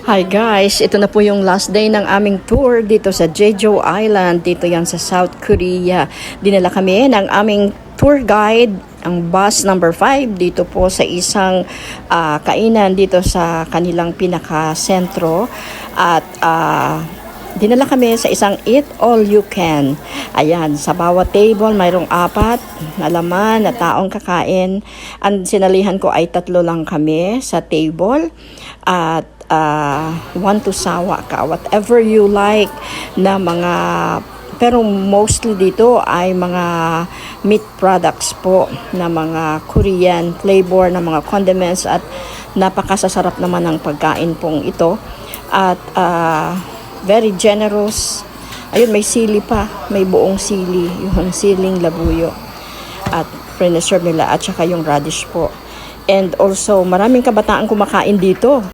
Hi guys, ito na po yung last day ng aming tour dito sa Jeju Island. Dito yan sa South Korea. Dinala kami ng aming tour guide, ang bus number 5, dito po sa isang kainan dito sa kanilang pinaka-sentro. At dinala kami sa isang eat all you can. Ayan, sa bawat table mayroong 4 na laman na taong kakain. Ang sinalihan ko ay 3 lang kami sa table. At want to sawa ka, whatever you like na mga, pero mostly dito ay mga meat products po na mga Korean flavor na mga condiments at napakasasarap naman ng pagkain pong ito at very generous. Ayun, may sili pa, may buong sili, yung siling labuyo at pre-serve nila at saka yung radish po. And also maraming kabataan kumakain dito.